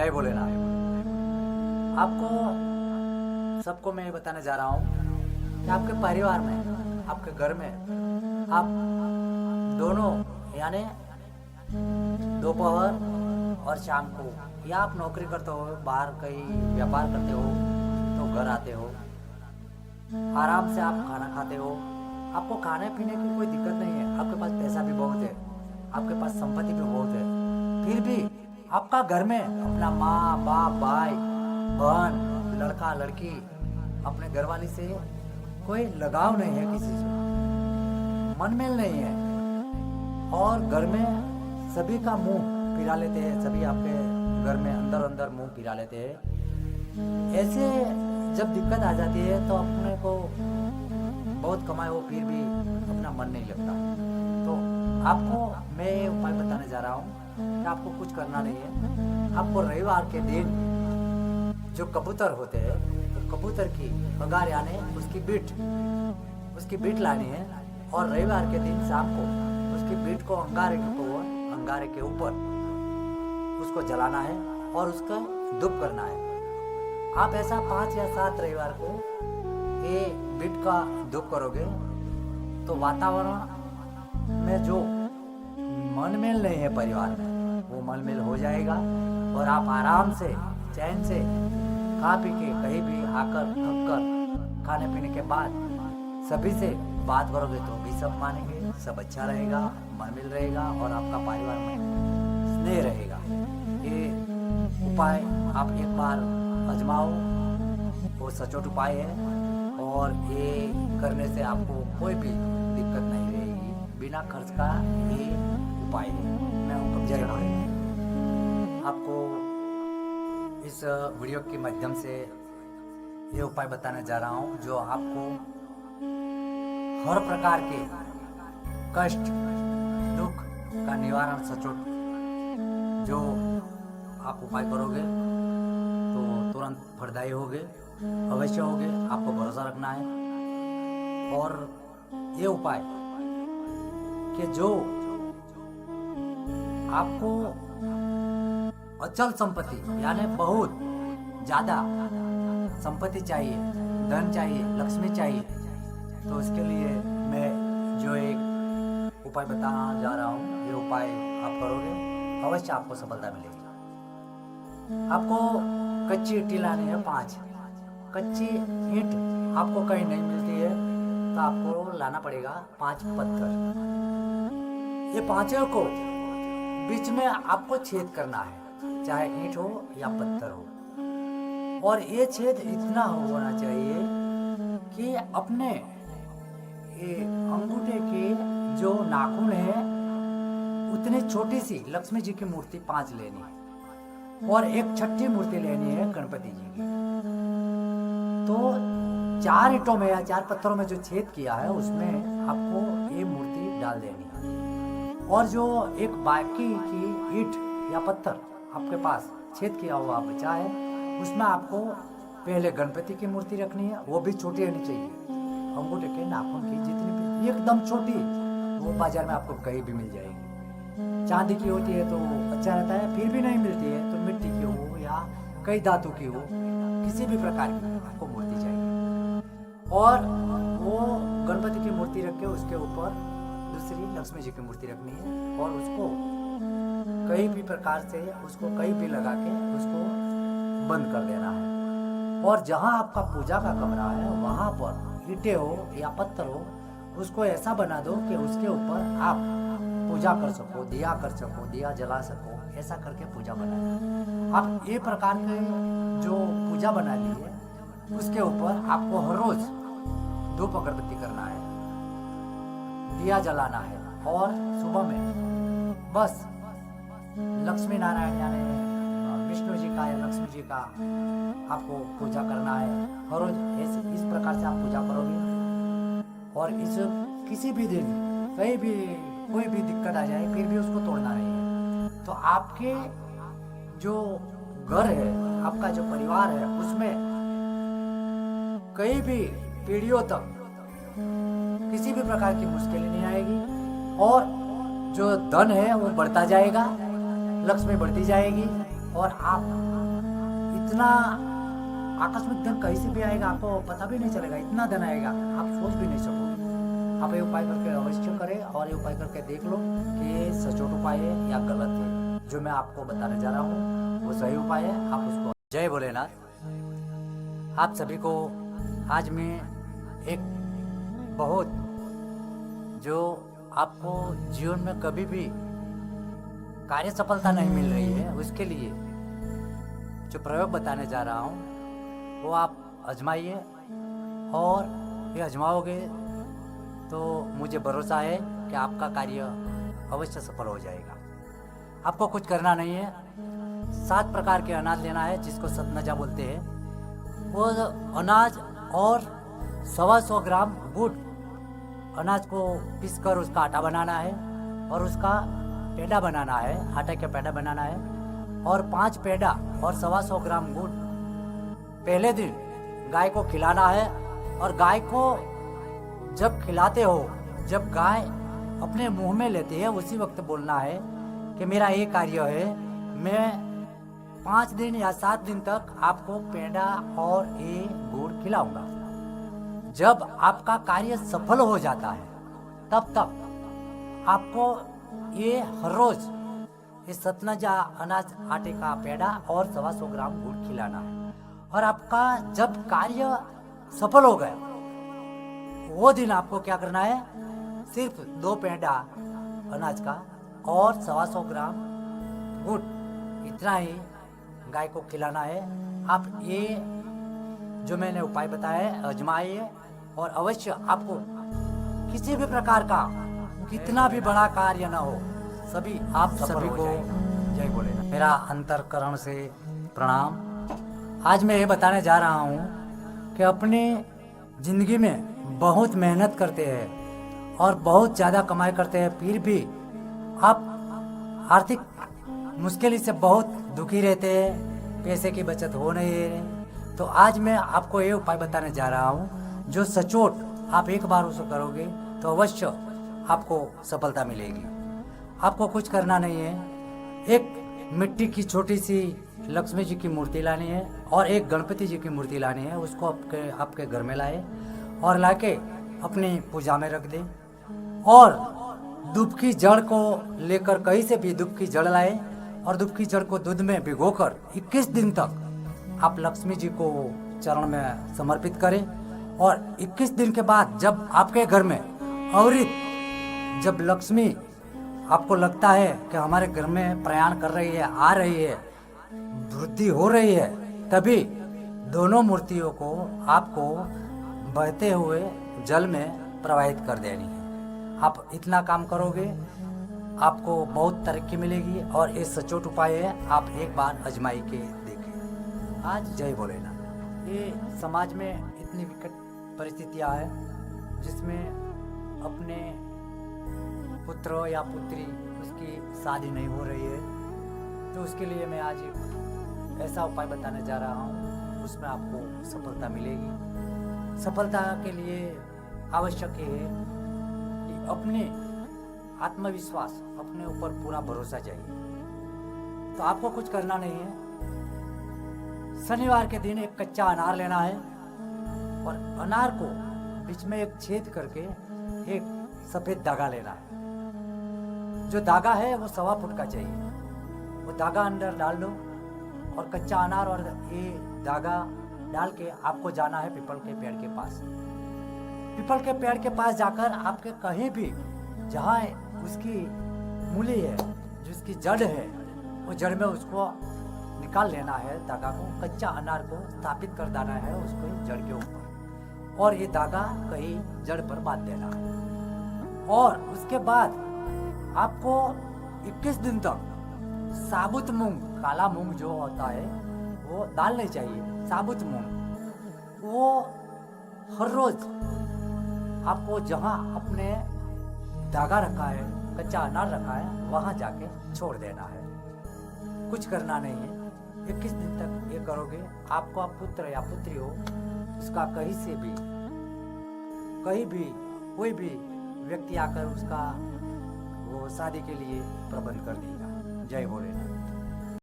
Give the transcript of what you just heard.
जय भोलेनाथ। आपको सबको मैं बताने जा रहा हूँ कि आपके परिवार में, आपके घर में आप दोनों यानी दोपहर और शाम को, या आप नौकरी करते हो, बाहर कहीं व्यापार करते हो तो घर आते हो, आराम से आप खाना खाते हो, आपको खाने पीने की कोई दिक्कत नहीं है, आपके पास पैसा भी बहुत है, आपके पास संपत्ति भी बहुत है, फिर भी आपका घर में अपना माँ बाप भाई बहन लड़का लड़की अपने घरवाली से कोई लगाव नहीं है, किसी से मनमेल नहीं है, और घर में सभी का मुंह फिरा लेते हैं, सभी आपके घर में अंदर अंदर मुंह फिरा लेते हैं। ऐसे जब दिक्कत आ जाती है तो अपने को बहुत कमाए हो फिर भी अपना मन नहीं लगता। तो आपको मैं ये उपाय बताने जा रहा हूँ कि आपको कुछ करना नहीं है। आपको रविवार के दिन जो कबूतर होते हैं तो कबूतर की अंगार यानी उसकी बीट लानी है, और रविवार के दिन शाम को उसकी बीट को अंगारे के ऊपर उसको जलाना है और उसका धूप करना है। आप ऐसा 5 या 7 रविवार को ये बीट का धूप करोगे तो वातावरण में जो मनमेल नहीं है परिवार में, वो मनमेल हो जाएगा, और आप आराम से चैन से खा पी के कहीं भी आकर थक कर खाने पीने के बाद सभी से बात करोगे तो भी सब मानेंगे, सब अच्छा रहेगा, मनमेल रहेगा, और आपका परिवार में स्नेह रहेगा। ये उपाय आप एक बार आजमाओ, वो सचोट उपाय है, और ये करने से आपको कोई भी दिक्कत नहीं रहेगी, बिना खर्च का ये उपाय है। मैं हूँ जय भोलेनाथ। आपको इस वीडियो के माध्यम से ये उपाय बताने जा रहा हूँ जो आपको हर प्रकार के कष्ट दुख का निवारण सचोट जो आप उपाय करोगे तो तुरंत फलदायी होगे, अवश्य होगे, आपको भरोसा रखना है। और ये उपाय कि जो आपको अचल संपत्ति यानी बहुत ज्यादा संपत्ति चाहिए, धन चाहिए, लक्ष्मी चाहिए, तो इसके लिए मैं जो एक उपाय बताना जा रहा हूँ, ये उपाय आप करोगे अवश्य आपको सफलता मिलेगी। आपको कच्ची ईंटें लानी है 5। कच्ची ईंट आपको कहीं नहीं मिलती है तो आपको लाना पड़ेगा 5 पत्थर। ये पांचों को बीच में आपको छेद करना है, चाहे ईंट हो या पत्थर हो, और ये छेद इतना होना चाहिए कि अपने ये अंगूठे के जो नाखून है उतनी छोटी सी लक्ष्मी जी की मूर्ति 5 लेनी है, और एक छठी मूर्ति लेनी है गणपति जी की। तो 4 ईंटों में या 4 पत्थरों में जो छेद किया है उसमें आपको ये मूर्ति डाल देनी है, और जो एक बाकी की ईंट या पत्थर आपके पास छेद किया हुआ बचा है उसमें आपको पहले गणपति की मूर्ति रखनी है, वो भी छोटी होनी चाहिए, अंगूठे के नाखून की जितनी भी एकदम छोटी, वो बाजार में आपको कहीं भी मिल जाएगी। चांदी की होती है तो अच्छा रहता है, फिर भी नहीं मिलती है तो मिट्टी की हो या कई धातु की हो, किसी भी प्रकार की आपको मूर्ति चाहिए, और वो गणपति की मूर्ति रख के उसके ऊपर दूसरी लक्ष्मी जी की मूर्ति रखनी है, और उसको कहीं भी प्रकार से उसको कहीं भी लगा के उसको बंद कर देना है। और जहाँ आपका पूजा का कमरा है वहाँ पर ईंटें हो या पत्थर हो, उसको ऐसा बना दो कि उसके ऊपर आप पूजा कर सको, दिया कर सको, दिया जला सको, ऐसा करके पूजा बनाए। आप ये प्रकार के जो पूजा बना ली है उसके ऊपर आपको हर रोज धूप अगरबत्ती करना है, दिया जलाना है, और सुबह में बस लक्ष्मी नारायण यानी विष्णु जी का या लक्ष्मी जी का आपको पूजा करना है हर रोज। इस प्रकार से आप पूजा करोगे, और इस किसी भी दिन कहीं भी कोई भी दिक्कत आ जाए फिर भी उसको तोड़ना नहीं है, तो आपके जो घर है, आपका जो परिवार है, उसमें कहीं भी पीढ़ियों तक किसी भी प्रकार की मुश्किलें नहीं आएगी, और जो धन है वो बढ़ता जाएगा, लक्ष्मी बढ़ती जाएगी, और आप इतना आकस्मिक धन कहीं से भी आएगा, आपको पता भी नहीं चलेगा, इतना धन आएगा आप सोच भी नहीं सकोगे। आप ये उपाय करके अवश्य करें और ये उपाय करके देख लो कि ये सचोट उपाय है या गलत है। जो मैं आपको बताने जा रहा हूँ वो सही उपाय है, आप उसको। जय भोलेनाथ। आप सभी को आज मैं एक बहुत जो आपको जीवन में कभी भी कार्य सफलता नहीं मिल रही है उसके लिए जो प्रयोग बताने जा रहा हूँ वो आप आजमाइए, और ये आजमाओगे तो मुझे भरोसा है कि आपका कार्य अवश्य सफल हो जाएगा। आपको कुछ करना नहीं है, 7 प्रकार के अनाज लेना है जिसको सतनजा बोलते हैं। वो अनाज और 125 ग्राम गुड़ अनाज को पीसकर उसका आटा बनाना है और उसका पेड़ा बनाना है, आटे का पेड़ा बनाना है। और 5 पेड़ा और 125 ग्राम गुड़ पहले दिन गाय को खिलाना है। और गाय को जब खिलाते हो, जब गाय अपने मुंह में लेती है उसी वक्त बोलना है कि मेरा ये कार्य है, मैं 5 दिन या 7 दिन तक आपको पेड़ा और ये गुड़ खिलाऊंगा। जब आपका कार्य सफल हो जाता है तब तक आपको ये हर रोज ये सतनजा अनाज आटे का पेड़ा और 125 ग्राम गुड़ खिलाना है। और आपका जब कार्य सफल हो गया वो दिन आपको क्या करना है, सिर्फ 2 पेड़ा अनाज का और 125 ग्राम गुड़, इतना ही गाय को खिलाना है। आप ये जो मैंने उपाय बताया है आजमाइए, और अवश्य आपको किसी भी प्रकार का कितना भी बड़ा कार्य ना हो, सभी आप सभी को जय भोलेनाथ। मेरा अंतरकरण से प्रणाम। आज मैं ये बताने जा रहा हूँ कि अपनी जिंदगी में बहुत मेहनत करते हैं और बहुत ज़्यादा कमाई करते हैं, फिर भी आप आर्थिक मुश्किल से बहुत दुखी रहते हैं, पैसे की बचत हो नहीं है। तो आज मैं आपको ये उपाय बताने जा रहा हूँ जो सचोट आप एक बार उसे करोगे तो अवश्य आपको सफलता मिलेगी। आपको कुछ करना नहीं है, एक मिट्टी की छोटी सी लक्ष्मी जी की मूर्ति लानी है और एक गणपति जी की मूर्ति लानी है। उसको आपके घर में लाए और लाके अपनी पूजा में रख दें। और दूब की जड़ को लेकर कहीं से भी दूब की जड़ लाए और दूब की जड़ को दूध में भिगोकर 21 दिन तक आप लक्ष्मी जी को चरण में समर्पित करें। और 21 दिन के बाद जब आपके घर में अवृत, जब लक्ष्मी आपको लगता है कि हमारे घर में प्रयाण कर रही है, आ रही है, वृद्धि हो रही है, तभी दोनों मूर्तियों को आपको बहते हुए जल में प्रवाहित कर देनी है। आप इतना काम करोगे आपको बहुत तरक्की मिलेगी और ये सचोट उपाय है, आप एक बार आजमाई के देखें। आज जय भोलेनाथ। ये समाज में इतनी विकट परिस्थितियाँ हैं जिसमें अपने पुत्र या पुत्री उसकी शादी नहीं हो रही है, तो उसके लिए मैं आज एक ऐसा उपाय बताने जा रहा हूँ, उसमें आपको सफलता मिलेगी। सफलता के लिए आवश्यक है कि अपने आत्मविश्वास, अपने ऊपर पूरा भरोसा चाहिए। तो आपको कुछ करना नहीं है, शनिवार के दिन एक कच्चा अनार लेना है और अनार को बीच में एक छेद करके एक सफेद धागा लेना है। जो धागा है वो 1.25 फुट का चाहिए। वो धागा अंदर डाल दो और कच्चा अनार और ये धागा डाल के आपको जाना है पीपल के पेड़ के पास। पीपल के पेड़ के पास जाकर आपके कहीं भी जहाँ उसकी मूली है, जिसकी जड़ है, वो जड़ में उसको निकाल लेना है, धागा को, कच्चा अनार को स्थापित कर देना है उसको जड़ के ऊपर, और ये धागा कहीं जड़ पर बांध देना है। और उसके बाद आपको 21 दिन तक साबुत मूंग, काला मूंग जो होता है वो डालने चाहिए, साबुत मूंग, वो हर रोज आपको जहाँ अपने धागा रखा है, कच्चा अनार रखा है, वहाँ जाके छोड़ देना है। कुछ करना नहीं है, 21 दिन तक ये करोगे, आपका पुत्र या पुत्री हो उसका कहीं से भी, कहीं भी कोई भी व्यक्ति आकर उसका वो शादी के लिए प्रबंध कर देगा। जय भोलेनाथ।